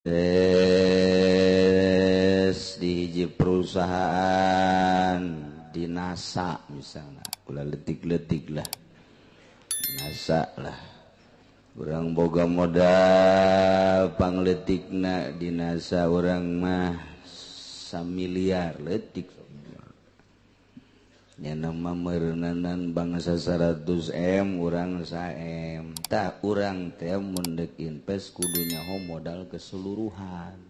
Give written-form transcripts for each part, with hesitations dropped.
di hiji perusahaan di NASA misalnya ulah letik-letik lah NASA lah urang boga modal pangletikna di NASA urang mah 1 miliar letik nya nama meureunanan bangsa 100M urang 1M tak urang teh mun deuk invest kudu nyaho modal keseluruhan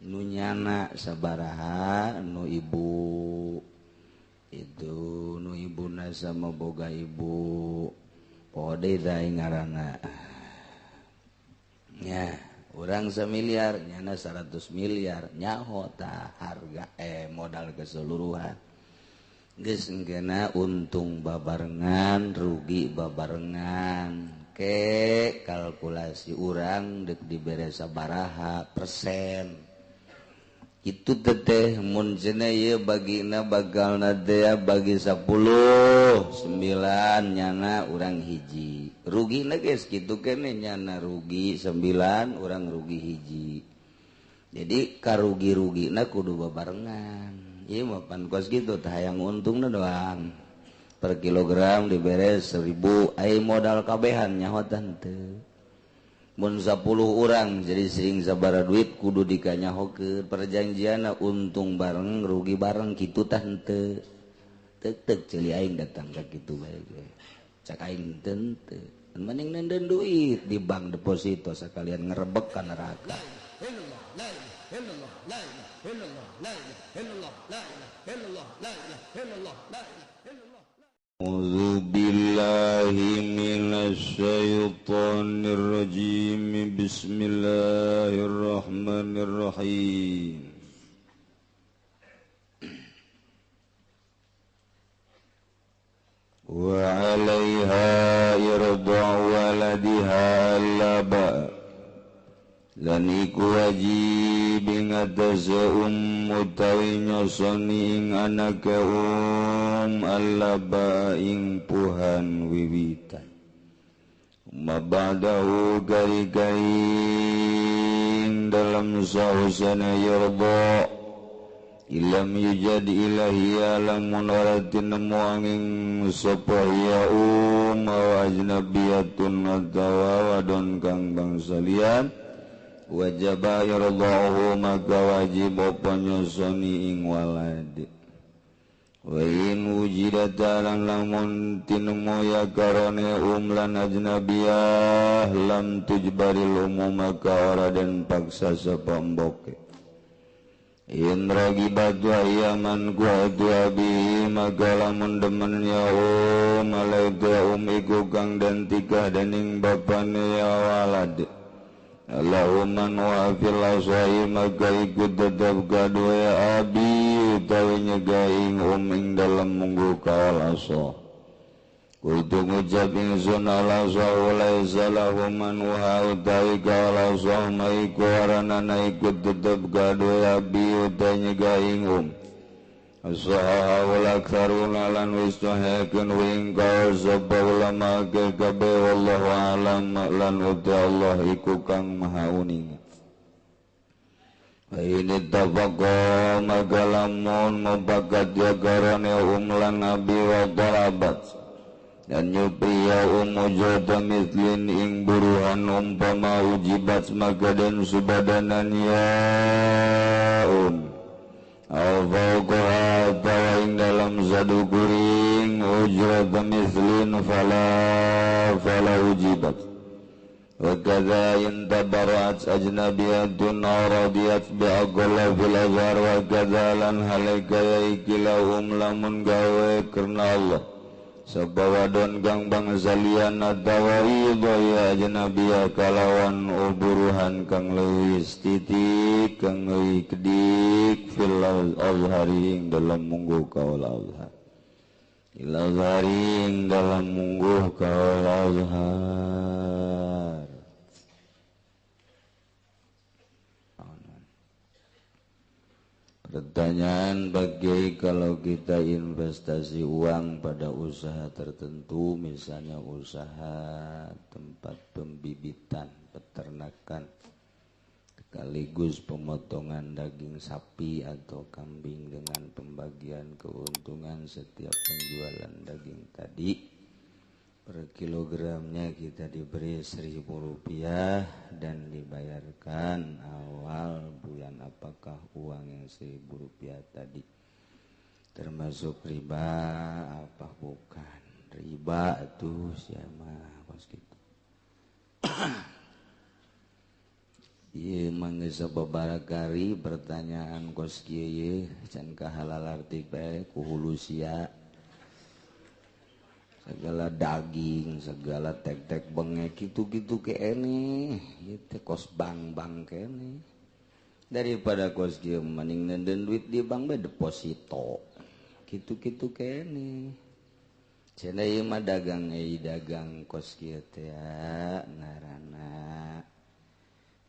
nu nyana sabaraha nu ibu itu nu ibuna sama boga ibu pode dae ngaranna nya urang 1 miliar nyana 100 miliar nyaho tah harga modal keseluruhan geus engkeuna untung babarengan rugi babarengan ke kalkulasi urang deuk dibere sabaraha persen itu teteh mun cenah ieu bagina bagalna teh bagi 10 9 nyana urang hiji rugina geus kitu keneh nyana rugi 9 urang rugi hiji jadi karugi-rugina kudu babarengan ieu mah pan kos kitu tah hayang untungna doang per kilogram dibere 1000 ai modal kabehan nyaho teu mun 10 urang jadi sering sabaraha duit kudu dikanyahokeun perjanjianna untung bareng rugi bareng kitu tah henteu teuk ceuli aing datang ka kitu bae cak aing teu mending nenden duit di bank deposito sakalian ngarebek ka neraka A'udzu billahi minasy syaithanir rajim. Bismillahirrahmanirrahim. Wa 'alaiha irda'u waladiha laba lan iku wajib ing atase utawi nyosoni ing anake allaba ing puhan wiwitan mabadahu gari-garing dalam sahusana yarda ilam yujad ilahiya lamun waratin nemu angin sopaya wa ajnabiyatun atawa wadon kang bangsalian wajib irda'uhu maka wajib apa nyosoni ing walad wa in wujidat lan lamun tinemu ya karone lan ajnabiyah lam tujbaril maka ora den paksa sapa mboke in ragibat wa yaman kuatu abi maka lamun demen ya malaika iku kang den tikah dening bapane ya walad Allahumma wa fil asai maka ikut tetap gadua ya abi utawi nyegaing ing dalam munggu kawal asa kultu ngucap ingsun alasa walaysa lahuman wa utawi kawal asa maiku waranana ikut tetap gadua ya abi utawi nyegaing As-sahaha wal-aktharuna lan wisnuhekun wingkau sabba ulama kekabe wallahu alam lan uti Allah iku kang maha uning ini tafaqo magalamun mubakat yagarane lan nabi wa talabat dan nyupriya umujata mislin ing buruhan umpama ujibat magadan subadanan yaun Al-Fawqaha tawaing dalam satu kuring ujrat mislin fala ujibat wa kadha intabarat ajnabiyatun aradiyat bi'aqalla fil azhar wa kadha lan halika ikilahum lamun gawe kerna Allah sabawadon kang bangsalian atawa idaya ajnabiyah kalawan uburuhan kang leuwis titik kang leuwih kedik fil azhari ing dalam mungguh kaul azhar il azhari ing dalam mungguh kaul azhar. Pertanyaan bagi kalau kita investasi uang pada usaha tertentu, misalnya usaha tempat pembibitan, peternakan, sekaligus pemotongan daging sapi atau kambing dengan pembagian keuntungan setiap penjualan daging tadi. Per kilogramnya kita diberi Rp1.000 dan dibayarkan awal bulan. Apakah uang yang Rp1.000 tadi termasuk riba apa bukan? Riba tuh siapa kos gitu. Ieu mangga sababarakari pertanyaan kos kieu can kahalal artik bae ku hulu sia. Segala daging, segala tek-tek bengek gitu-gitu kene, ieu teh kos bank-bank kene. Daripada kos kieu mending nenden duit di bank bae deposito. Gitu-gitu kene. Cenah ieu mah dagang dagang kos kieu teh ngaranna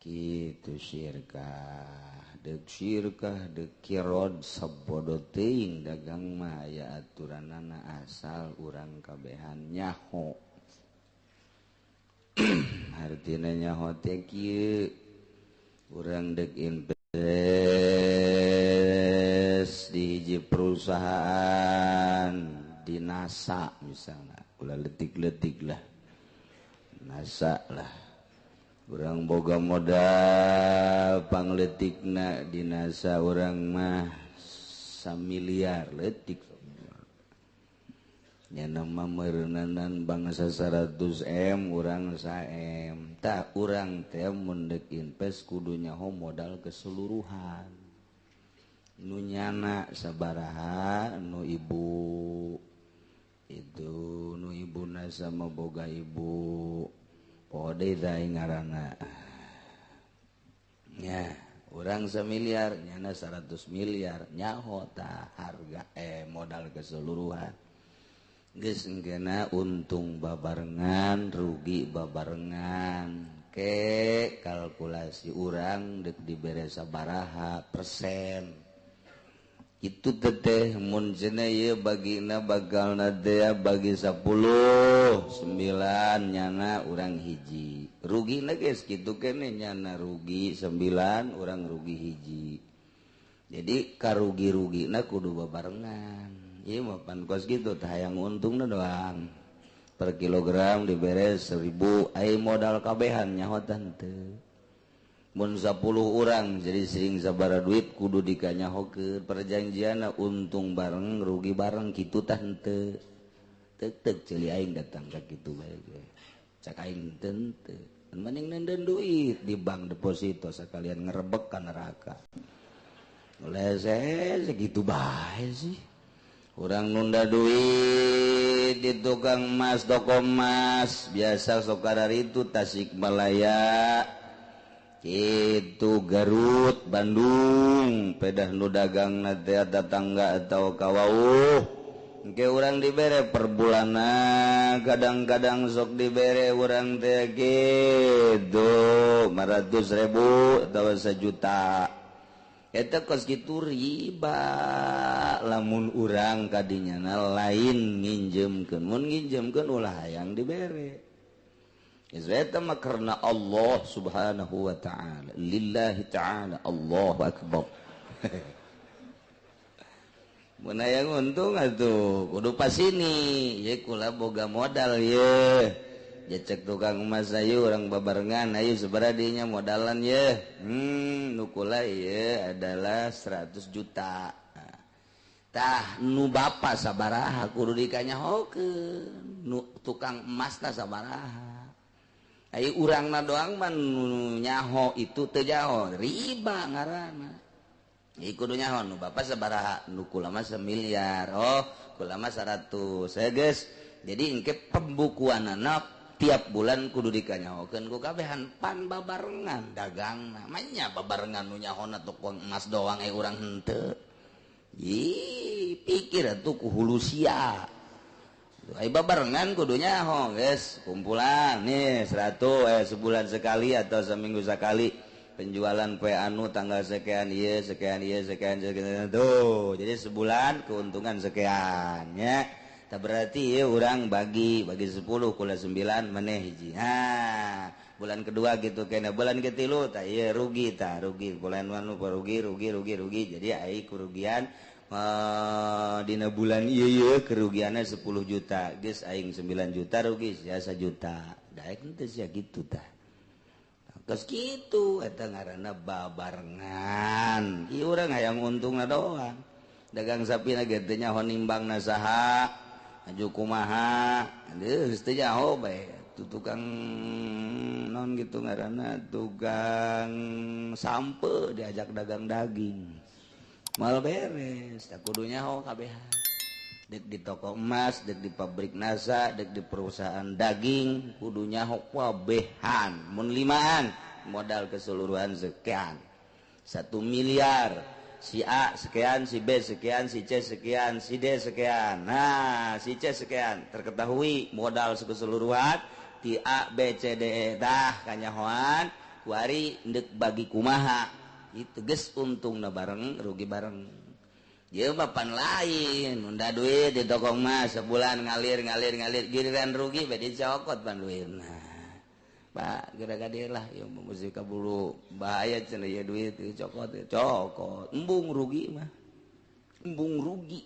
kitu syirkah dek kirod sabodo teuing dagang mah aya aturanana asal urang kabehan nyaho. Artina nyaho teh kieu urang dek invest di hiji perusahaan di NASA misalnya ulah letik-letik lah NASA lah urang boga modal pangletikna di NASA urang mah 1 miliar letik nyana mah meureunanan bangsa 100M urang 1M tah urang teh mun deuk invest kudu nyaho modal keseluruhan nu nyana sabaraha nu ibu itu nu ibuna sama boga ibu pode daing ngaranna nya urang 1 miliar nyana 100 miliar nyaho tah harga modal keseluruhan geus engkena untung babarengan rugi babarengan ke kalkulasi urang deuk dibere sabaraha persen itu teteh mun cenah ieu bagina bagalna teh bagi 10 9 nyana urang hiji rugina geus kitu keneh nyana rugi 9 urang rugi hiji jadi karugi-rugina kudu babarengan ieu mah pan kos kitu tah hayang untungna doang per kilogram dibere 1.000 ai modal kabehan nyaho teu mun 10 urang jadi sering sabaraha duit kudu dikanyahokeun perjanjianna untung bareng rugi bareng kitu tah henteu teuk ceuli aing datang ka kitu bae ge cak aing teu mending nenden duit di bank deposito sakalian ngarebek ka neraka lese segitu bae sih urang nunda duit di tukang emas toko emas biasa sok itu Tasikmalaya itu Garut Bandung pedah nu dagang teh tetangga atau kawauh engke urang dibere per bulana kadang-kadang sok dibere urang teh gitu 500.000 atau 1 juta eta kos kitu riba lamun urang kadinyana lain nginjemkeun mun nginjemkeun ulah hayang dibere Izreta mah karena Allah subhanahu wa ta'ala lillahi ta'ala Allahu akbar mun hayang untung atuh kudu pasini ye kula boga modal ye cek tukang emas ayu urang babarengan ayu sabaraha dinya modalan ye nu kula ye adalah 100 juta tah nu bapa sabaraha kudu dikanyahokeun nu tukang emas tah sabaraha ai urangna doang mah nyaho itu teu jaho riba ngaranna ieu kudu nyaho nu bapa sabaraha nu kula mah 1 miliar oh kula mah 100 geus jadi engke pembukuanna tiap bulan kudu dikanyahokeun ku kabehan pan babarengan dagangna manya babarengan nu nyahona tukang emas doang urang henteu ih pikir atuh ku hulu sia ai babarengan kudu nyaho geus kumpulan nih 100 sebulan sekali atau seminggu sekali penjualan poe anu tanggal sekian ieu sekian tuh jadi sebulan keuntungan sekian nya tah berarti ieu urang bagi 10 kula 9 maneh hiji bulan kedua gitu kena bulan ketilu tah ieu rugi bulan anu rugi jadi ai kerugian dina bulan ieu kerugianna 10 juta geus aing 9 juta rugi sia 1 juta daek teh sia kitu tah geus kitu eta ngaranna babarengan ieu urang hayang untungna doang dagang sapina ge teu nyaho nimbangna saha aju kumaha geus teu nyaho bae tukang non gitu ngaranna tukang sampe diajak dagang daging mal beres tak kudu nyaho kabehan dek di toko emas dek di pabrik nasa dek di perusahaan daging kudu nyaho kabehan mun limaan modal keseluruhan sekian 1 miliar si A sekian si B sekian si C sekian si D sekian nah si C sekian terketahui modal keseluruhan ti A B C D E tah kanyahoan kuari ndek bagi kumaha itu geus untungna bareng rugi bareng ieu mah pan lain unda duit di toko emas sebulan ngalir giliran rugi bae dicokot pan duitna Pak gara-gara dia lah yang mesti kabulu bahaya cenah ieu duit dicokot embung rugi mah embung rugi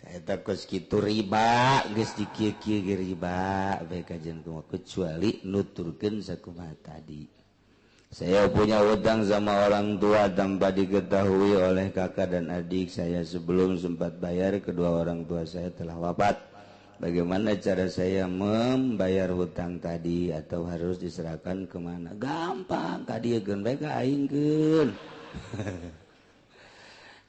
eta geus kitu riba geus dikieu-kieu ge riba bae kajian kumaha kecuali nuturkeun sakumaha tadi. Saya punya hutang sama orang tua tanpa diketahui oleh kakak dan adik saya sebelum sempat bayar kedua orang tua saya telah wafat. Bagaimana cara saya membayar hutang tadi atau harus diserahkan kemana? Gampang, kadieun bae ka aingkeun.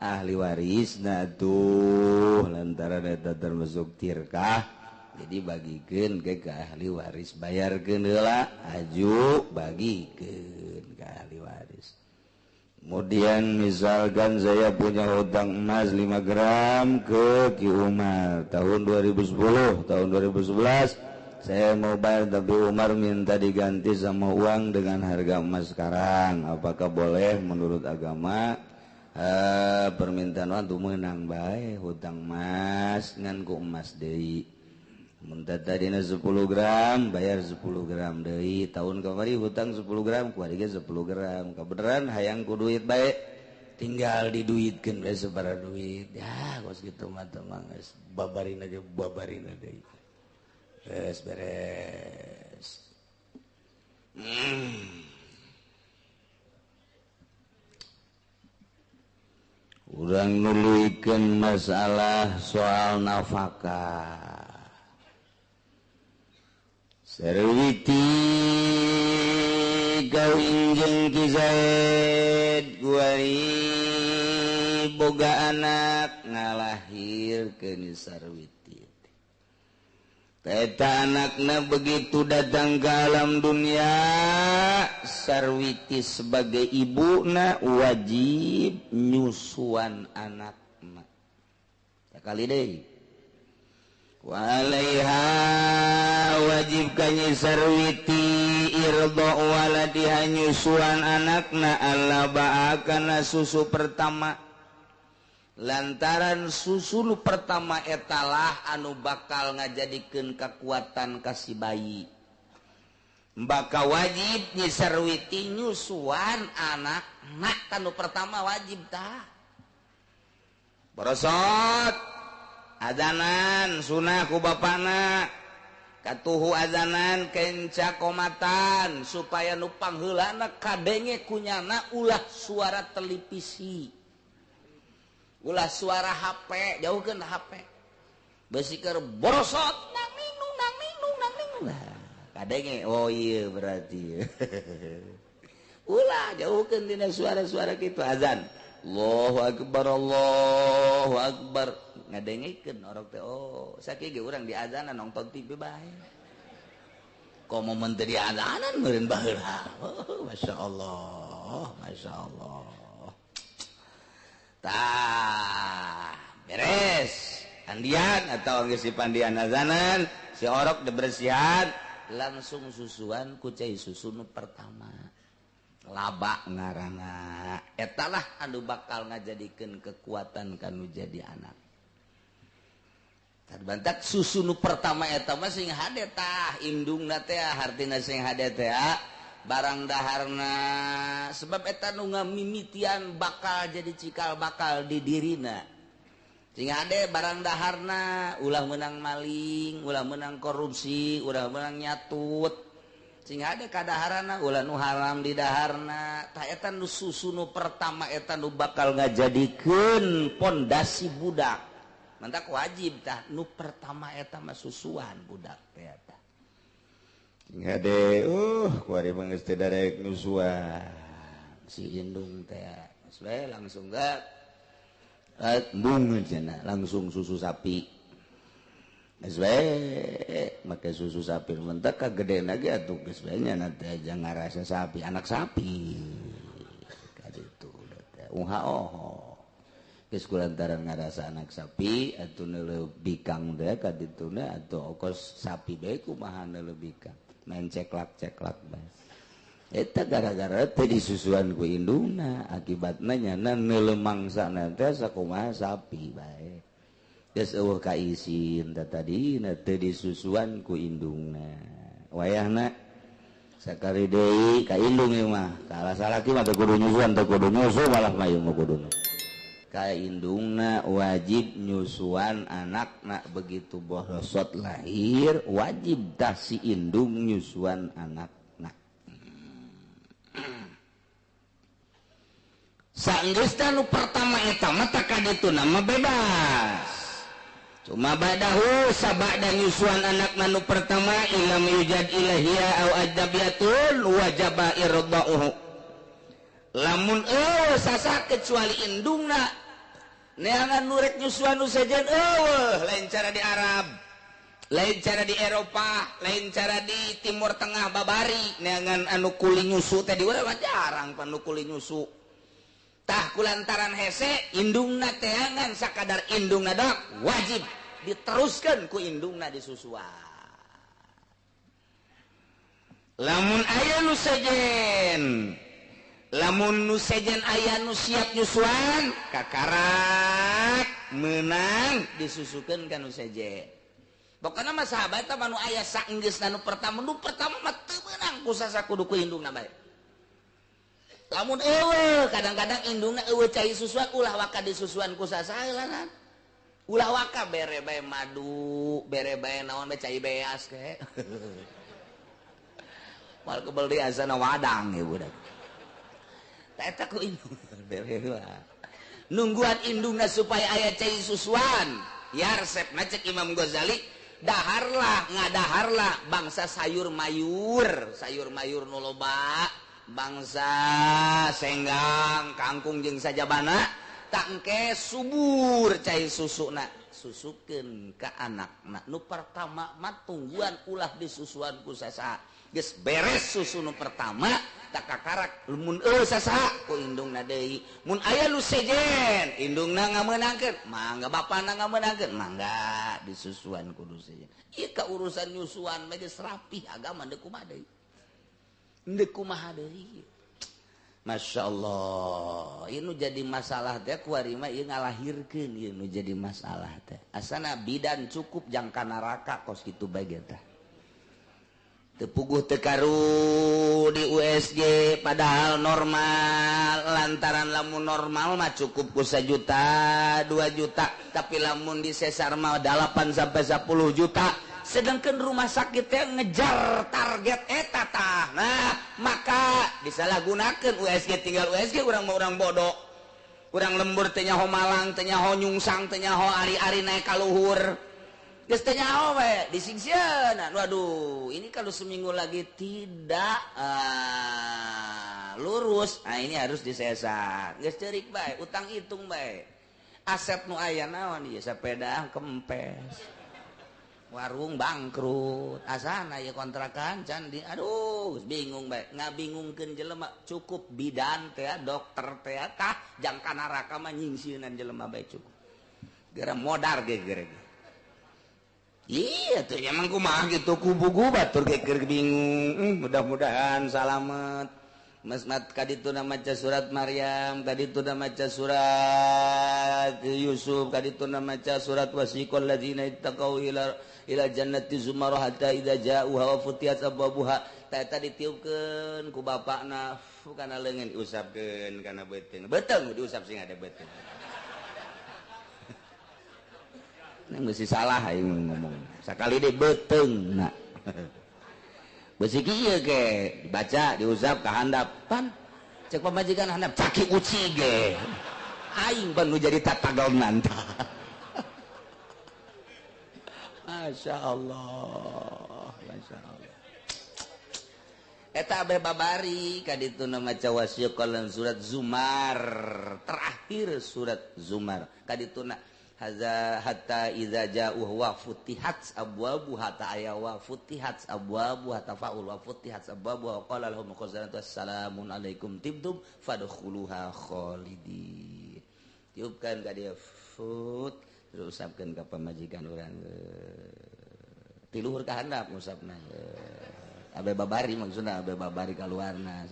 Ahli waris nah tuh lantaran eta termasuk tirkah. Jadi bagikeun ke ahli waris bayarkeun heula aju bagikeun ke ahli waris. Kemudian misalkan saya punya hutang emas 5 gram ke Ki Umar tahun 2010 tahun 2011 saya mau bayar tapi Umar minta diganti sama uang dengan harga emas sekarang apakah boleh menurut agama permintaan uang tuh menang bae hutang emas ngan ku emas deui muntah tadina 10 gram bayar 10 gram deui tahun kamari hutang 10 gram kuari ge 10 gram kabeneran hayang ku duit bae tinggal diduitkeun bae sabaraha duit ya geus kitu mah teh mah geus babarina deui geus beres urang nuluykeun masalah soal nafkah Sarwiti kawin jeung Ki Zaid kuari boga anak ngalahirkeun Sarwiti eta anakna begitu datang ke alam dunia Sarwiti sebagai ibuna wajib nyusuan anakna sakali deui walaiha wajib kanyi Sarwiti irdo waladiha nyusuan anakna Allah ba'akana susu pertama lantaran susu nu pertama etalah anu bakal ngajadikeun kekuatan kasih bayi baka wajib nyi Sarwiti nyusuan anakna kanu pertama wajib tah borosot azanan sunah ku bapana katuhu azanan kenca komatan supaya nupang heulana kadenge kunyana ulah suara televisi ulah suara HP jauhkeun HP beusi keur borosot nang ninung lah kadenge oh iya berarti ulah jauhkeun tina suara-suara kitu azan Allahu akbar ngadengikeun orang teh oh sakieu ge urang di azanan nonton TV bae komo menteri azanan meureun baheula oh masyaallah tah beres andian atau geus dipandian azanan si orok dibersihan langsung susuan ku cai susu nu pertama laba ngaranna etalah anu bakal ngajadikeun kekuatan kanu jadi anak bantak susu nu pertama eta mah sing hade tah indungna teh hartina sing hade teh barang daharna sebab eta nu ngamimitian bakal jadi cikal bakal di dirina sing hade barang daharna ulah menang maling ulah menang korupsi ulah menang nyatut sing hade kadaharana ulah nu haram di daharna tah eta nu susu nu pertama eta nu bakal ngajadikeun pondasi budak mantak wajib tah nu pertama eta mah susuan budak teh eta sing hade kuari mah geus teh darek nusuan si indung teh we langsung bung cenah langsung susu sapi geus we make susu sapi mentek kagedena ge atuh geus we nya teh aja ngarasa sapi anak sapi ka ditu teh geus kulantaran ngarasa anak sapi atuh neuleuh bikang teh ka dituna atuh ongkos sapi bae kumaha neuleuh bikang main ceklak-ceklak bae eta gara-gara teh disusuan ku indungna akibatna nyana neuleuh mangsana teh sakumaha sapi bae geus eueuh kaisin teh tadina teu disusuan ku indungna wayahna sakali deui ka indung ieu mah kalah salaki mah teu kudu nyusuan teu kudu nyusu malah mah ieu mah kuduna ka indungna wajib nyusuan anakna begitu borosot lahir wajib dah si indung nyusuan anakna saenggeusna nu pertama eta mah tah kadituna mah bebas cuma badahu sabada nyusuan anakna nu pertama ilam yujad ilahia au ajdabiatun wajaba irdauhu lamun sasa kecuali indungna neangan nurek nyusuan nu sejen lain cara di Arab lain cara di Eropa lain cara di Timur Tengah babari neangan anu kuli nyusu teh di urang jarang panu kuli nyusu tah kulantaran hese indungna teangan sakadar indungna dok wajib diteruskan ku indungna disusuan lamun aya nu sejen lamun nu sejen aya nu siap nyusuan kakarak menang disusukeun ka nu sejen pokona mah sahabat mah nu aya saenggeusna nu pertama mah teu meunang ku sasa kudu ku indungna bae lamun eueuh kadang-kadang indungna eueuh cai susuan ulah waka disusuan ku sasa heulanan ulah waka bere bae madu bere bae naon bae cai beas ke mal kebel di asana wadang ya budak eta ku indung nungguan indungna supaya aya cai susuan ya resepna cek Imam Ghazali daharlah ngadaharlah bangsa sayur mayur nu loba bangsa senggang kangkung jeung sajabana tak engke subur cai susuna susukeun ka anakna nu pertama mah tungguan ulah disusuan ku sasa geus beres susu nu pertama tak kakarak mun sasa ku indungna deui mun aya nu sejen indungna ngameunangkeun mangga bapana ngameunangkeun mangga disusuan kudu sejen ieu ka urusan nyusuan mah geus rapih agama deuk kumaha deui Masya Allah ieu nu jadi masalah teh kuari mah ieu ngalahirkeun ieu nu jadi masalah teh asana bidan cukup jang ka neraka kos kitu bae teh tepuguh tekaru di USG padahal normal lantaran lamun normal mah cukup ku 1 juta 2 juta tapi lamun di sesar mah 8 sampai 10 juta sedangkan rumah sakitnya ngejar target eta tah nah maka disalahgunakeun USG tinggal USG urang mah urang bodoh urang lembur teh nyaho malang teh nyaho nyungsang teh nyaho ari-ari naik ka luhur geus teh nyaho we disingsieunan waduh ini kalau seminggu lagi tidak lurus nah ini harus disesar geus ceurik bae utang hitung bae aset nu aya naon ieu sepeda kempes warung bangkrut asana ya kontrakan can di aduh bingung bae ngabingungkeun jelema cukup bidan teh dokter teh tah jang ka neraka mah nyingsieunan jelema bae cukup gara modar ge gara iya tuh emang kumaha gitu kubu batur ge keur bingung mudah-mudahan salamet Masmat kadituna maca surat Maryam, kadituna maca surat Yusuf, kadituna maca surat wasiqal ladzina ittaqau ila jannati zumar hatta idza ja'uha wa futiyat abwabuha. Eta ditiupkeun ku bapakna kana leungeun diusapkeun kana beuteung. Beuteung diusap sing ada beuteung. Nang geus salah aing ngomong. Sakali deui beuteungna. Besi kieu ge dibaca diusap ka handap pan cek pamajikan handap caki uci ge aing pan nu jadi tatagaunan tah. Masyaallah masyaallah eta abe babari kadituna maca wasiqal surat Zumar terakhir surat Zumar kadituna hatta idza ja'u wa futihat abwabuha ta aya wa futihat abwabuha tafaul wa futihat abwabuha qala lahum khazanatu assalamun alaikum tibtum fadkhuluha khalidin tiupkan ka dia fut terus usapkeun ka pamajikan urang tiluhur ka handap ngusapna abe babari maksudna abe babari kaluarna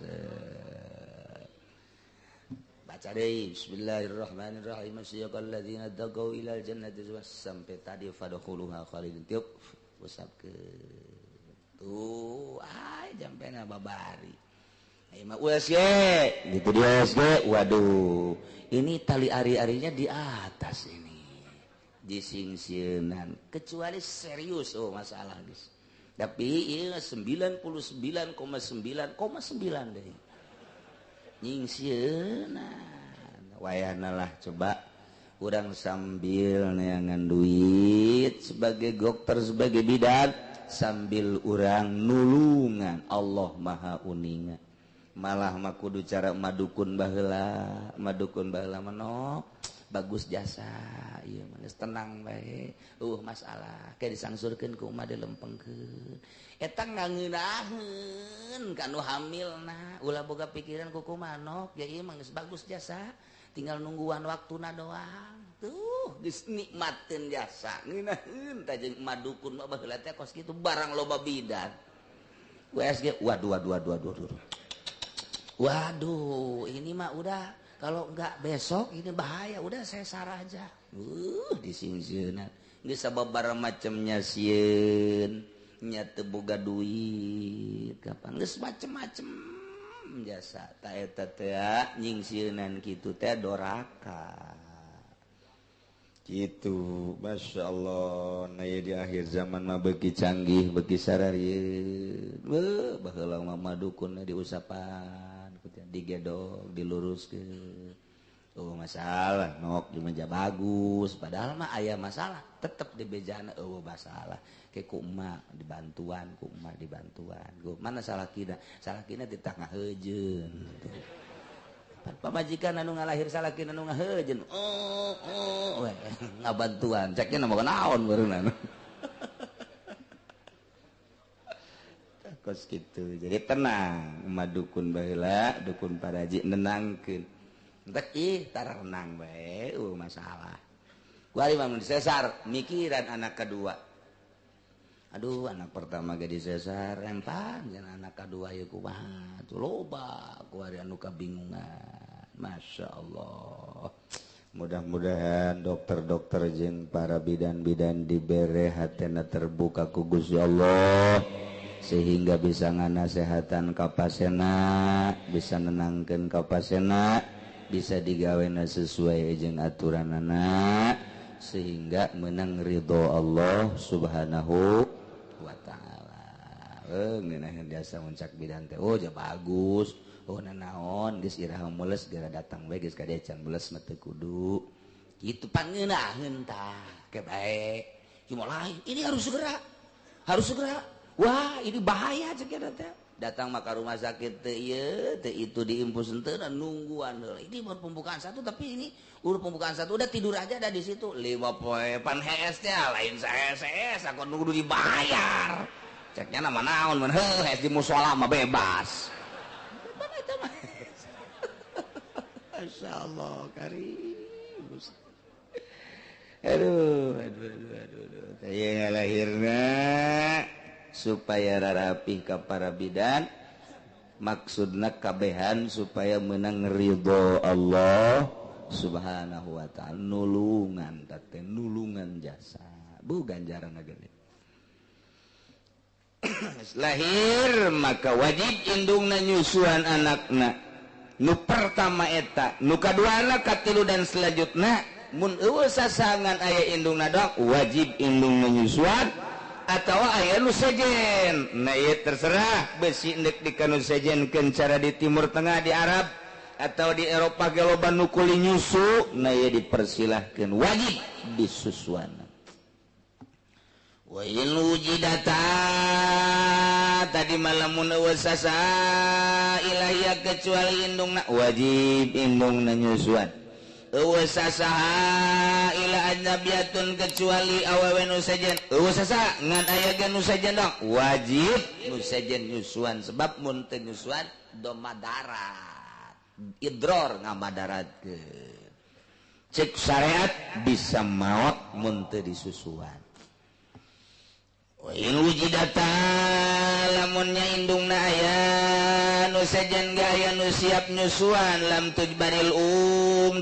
baca deui bismillahirrahmanirrahim asyaqal ladzina taqau ilal jannati sampai tadi fadkhuluha khalidin tiup usapkeun tuh ai jampena babari ai mah USG gitu di USG waduh ini tali ari-arinya di atas ini di singsieunan kecuali serius masalah guys tapi ieu 99,9,9 deui nyingsieunan wayahna lah coba urang sambil neangan duit sebagai dokter sebagai bidan sambil urang nulungan Allah maha uningan malah mah kudu cara madukun baheula manok bagus jasa ieu mah tenang bae masalah ke disangsurkeun ku umat dilempengkeun eta ngangeunaheun kanu hamilna ulah boga pikiran ku kumanok ya ieu mah geus bagus jasa tinggal nungguan waktuna doang tuh geus nikmatkeun jasa ngeunaheun tah jeung madukun mah baheula teh kos kitu barang loba bidan USG waduh ini mah udah kalau enggak besok ini bahaya udah saya sarah aja di singsieunan geus sababaraha macemnya sieun nya teu boga duit kapan geus macem-macem jasa ta eta teh nyingsieunan kitu teh doraka kitu masyaallah na di akhir zaman mah beuki canggih beuki sararieun baheula mah madukun diusapan digedog diluruskeun masalah nok di meja bagus padahal mah aya masalah tetep di bejana masalah ke ku emak dibantuan mana salakina di tengah heujeun pamajikan anu ngalahir salakina anu ngaheujeun ngabantuan ceknya nama naon beureunan kos gitu jadi tenang madukun baheula dukun paraji nenangkeun entek tara renang bae masalah kuari mah disesar mikiran anak kedua aduh anak pertama ge disesar empang jeung anak kedua ieu kumaha tuh loba kuari anu kabingungan masyaallah mudah-mudahan dokter-dokter jeung para bidan-bidan dibere hatena terbuka ku Gusti Allah sehingga bisa nganasehatan ka pasena bisa nenangkeun ka pasena bisa digawena sesuai jeung aturanana sehingga menang ridho Allah Subhanahu wa taala. Ngeunaheun biasa muncak bidan teh ja bagus. Nanaon geus iraha meuleus geura datang bae geus kada can meuleus mah teu kudu. Kitu pangeunaheun tah ke bae. Cuma lain ini harus segera. Wah, ini bahaya cek eta teh. Datang mah ka rumah sakit teh ieu teh itu diimpus henteu nungguan heula. Ini baru pembukaan satu tapi ini urut pembukaan satu udah tidur aja ada di situ. 5 poe pan HS teh lain HS aku kudu dibayar. Ceknya nama naon mun heuh HS di mushola mah bebas. Pan eta mah. Masyaallah karim. Aduh. Taya lahirna supaya rarapi ka para bidan maksudna kabehan supaya menang ridho Allah subhanahu wa ta'ala. Nulungan teh nulungan jasa bu ganjaran gede. Lahir maka wajib indungna nyusuan anakna nu pertama eta nu kaduana katilu dan selanjutnya mun eueuh sasangan aya indungna doang wajib indungna nyusuan atau aya nu sejen. Nah ieu terserah besi endek di kanu sejenkeun cara di Timur Tengah di Arab atau di Eropa ge loba nu kuli nyusu. Nah ieu dipersilahkeun wajib disusuan. Wa in wujidata tadi malamun eueuh sasa ilahia kecuali indungna wajib indungna nyusuan. Eueuh sasaha ila ajnabiyatun kecuali awewe nu sejen. Eueuh sasa ngan aya ge nu sejen dong wajib nu sejen nyusuan sebab mun teu nyusuan domadarat idror ngamadaratkeun. Cek syariat bisa maot mun teu disusuan. Wa in wujidata lamunnya indungna aya nu sejen gaya nu siap nyusuan lam tujbaril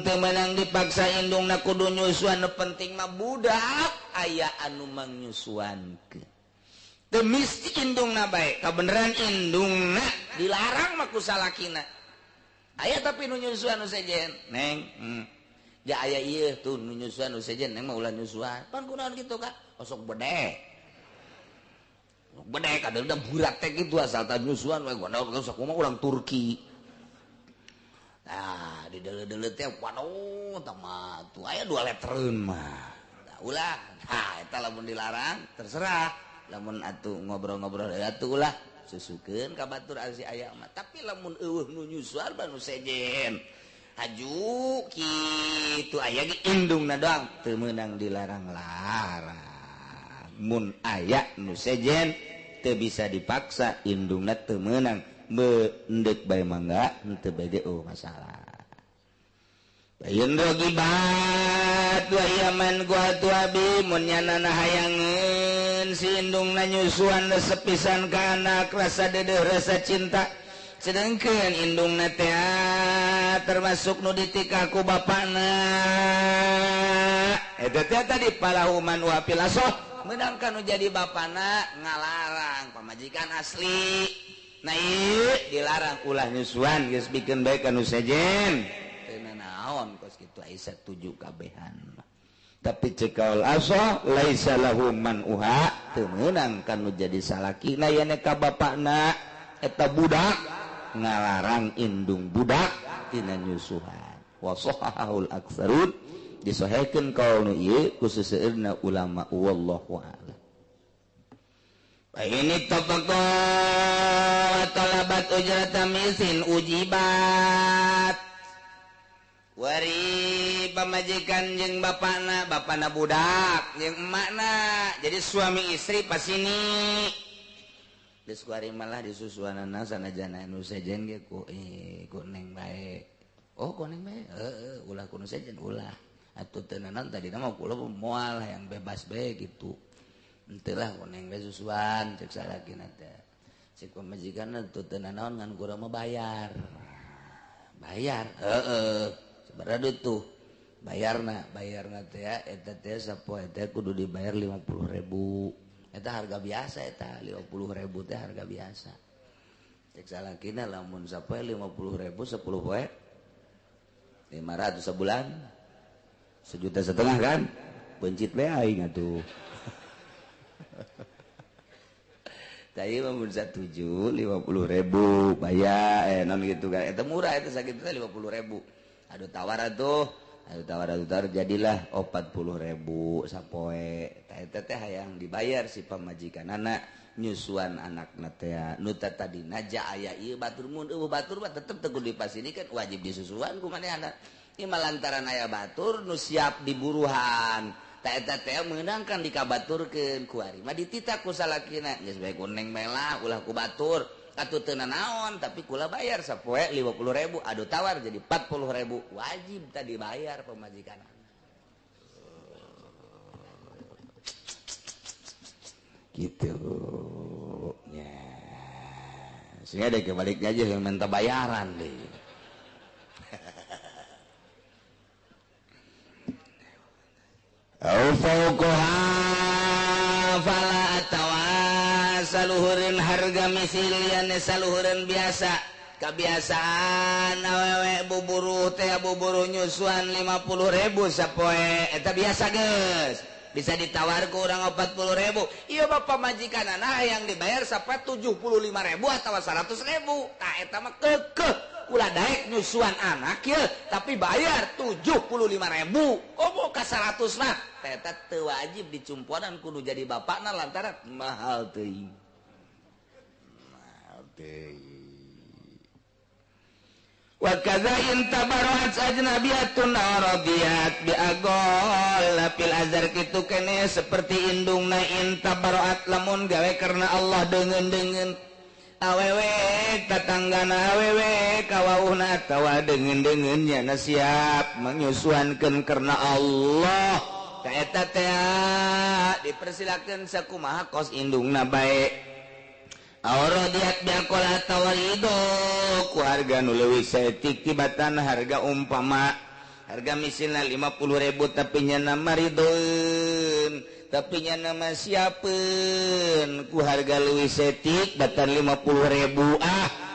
teu meunang dipaksa indungna kudu nyusuan nu penting mah budak aya anu mangnyusuankeun teu mesti indungna bae kabeneran indungna dilarang mah ku salakina aya tapi nu nyusuan nu sejen neng ya aya ieu tuh nu nyusuan nu sejen neng mah ulah nyusuan pan kunaon kitu Kak osok bedek bedek ada udah burak teh gitu asal tak nyusuan we gua sakumaha urang Turki. Nah di dele-dele teh waduh tama tuh aya 2 letreun mah ulah nah eta lamun dilarang terserah lamun atuh ngobrol-ngobrol atuh ulah susukeun ka batur asi aya mah tapi lamun eueuh nu nyusuan nu sejen haju kitu aya ge indungna doang teu meunang dilarang-larang. Mun aya nu sejen teu bisa dipaksa indungna teu meunang endek bae mangga henteu bade masalah. Bayeun rogibat wa yaman gua tu abi mun nyanana hayangeun si indungna nyusuan resep pisan ka anak rasa deudeuh rasa cinta sedengkeun indungna teh termasuk nu ditikah ku bapana eta teh tadi palahuman wa filasoh menangkan nu jadi bapana ngalarang pamajikan asli nah ieu dilarang ulah nyusuan geus bikeun bae ka nu sejen teu naon kos kitu aya satuju kabehan tapi cekaul aso laisa lahu man'uha teu meunang ka nu jadi salakina aya ka bapana eta budak ngalarang indung budak tina nyusuhan wa sahahul aktsarun disahihkeun kaul ieu khusus seueurna ulama wallahu a'lam. Ini tafaqqa talabat ujrata misin ujibat wari pamajikan jeung bapana budak jeung emakna jadi suami istri pas ini geus kuari malah disusuanana sanajana nu sejen ge ku neng bae oh ku neng bae ulah ku nu sejen ulah atuh teu naon tadi mah kula moal yang bebas bae gitu henteu lah ku neng bae susuan cek salakina teh cek pamajikan atuh teu naon ngan kurang mah bayar sabaraha tuh bayarna teh ya eta teh sapoe teh kudu dibayar 50.000 eta harga biasa eta 50.000 teh harga biasa cek salakina lamun sapoe 50.000 10 poe 500 sebulan 1,5 juta kan bencit bae aing atuh tadi mah mun 1,7 50.000 bayar non gitu kan eta murah eta sakitu teh 50.000 aduh tawar atuh jadilah 40.000 sapoe eta teh hayang dibayar si pamajikanana nyusuan anakna teh nu tadi naja aya ieu batur mun eueuh batur mah tetep teu kudu dipasinikan wajib disusuan ku manehna ieu mah lantaran aya batur nu siap diburuhan eta teh meunangkan dikabaturkeun ku ari mah dititah ku salakina geus bae ku neng bae lah ulah ku batur atuh teu naon tapi kula bayar sapoe 50.000 adu tawar jadi 40.000 wajib tadi bayar pamajikanana gitu ya sehingga deh kebaliknya aja yang minta bayaran deh. Au fauqaha fala saluhureun harga misilian saluhureun biasa kebiasaan awewe buburu teh buburu nyusuan 50.000 sapoe eta biasa geus bisa ditawar ke orang 40.000 iya bapak majikan anak yang dibayar sampai 75.000 atau 100.000 tah eta mah kekeh ulah daek nyusuan anak ya tapi bayar 75.000 oh mau ka 100 mah eta teu wajib dicumpuan kudu jadi bapakna lantaran mahal teuing wa kadza in tabarra'at ajnabiyatun radiyat bi agol fil azhar kitu kene seperti indungna in tabarra'at lamun gawe karena Allah deungeun-deungeun awewe tatanggana awewe kawauhna tawa deungeun-deungeun nya siap menyusuankeun karena Allah ka eta teh dipersilakeun sakumaha kos indungna bae Aurodiat biakola tawarido ku harga nu leuwih saeutik tibatan harga umpama harga misilna 50.000 tapi nya nama ridoeun tapi nya nama siapeun ku harga leuwih saeutik batan 50.000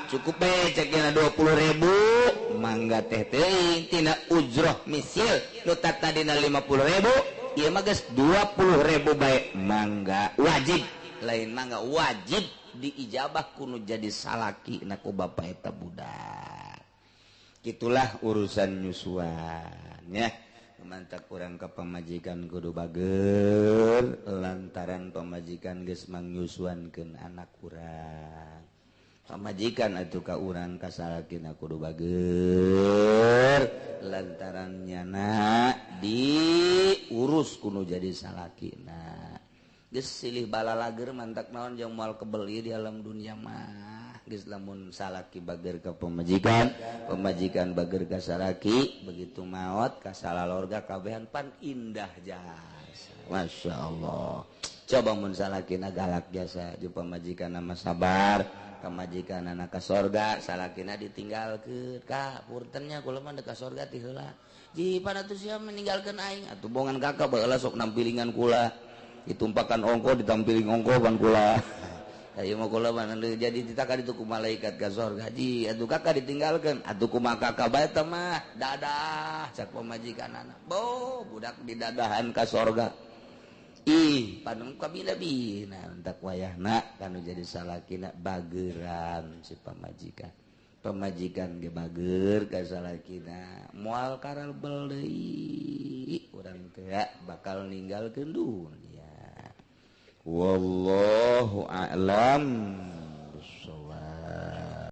cukup bae cekna 20.000 mangga teh teuing tina ujroh misil nu tatadina 50.000 ieu mah geus 20.000 bae mangga wajib lain mangga wajib diijabah kuno jadi salaki naku bapak eta budak gitulah urusan nyusuan ya mantak kurang ke pemajikan kudu bager lantaran pemajikan geus mangnyusuankeun anak kurang pamajikan atuh ka urang ka salakina kudu bager lantaran nyana diurus kuno jadi salakina geus silih bala lager mantak naon jeung moal kebeli di alam dunia mah geus lamun salaki bager ka pemajikan pemajikan bager ka salaki begitu maot ka salalorga kabehan pan indah jasa masyaallah coba mun salakina galak jasa jeung pemajikan mah sabar pemajikan anak ka sorga salakina ditinggalkeun ka puntennya kula mah ka sorga ti heula ji panatus sia meninggalkeun aing atuh bongan kakak baheula sok nampilingan kula ditumpakan ongko ditampilin ongko pan kula ayo mah kula mah jadi ditakar itu ku malaikat ka sorga ji atuh kakak ditinggalkeun atuh kumaha kakak bae teh mah dadah cak pamajikanana bo budak didadahan ka sorga ih panu kabina-bina entak wayahna kanu jadi salakina bageran si pamajikan ge bager ka salakina moal karabel deui urang teh bakal ninggalkeun dunia wallahu a'lam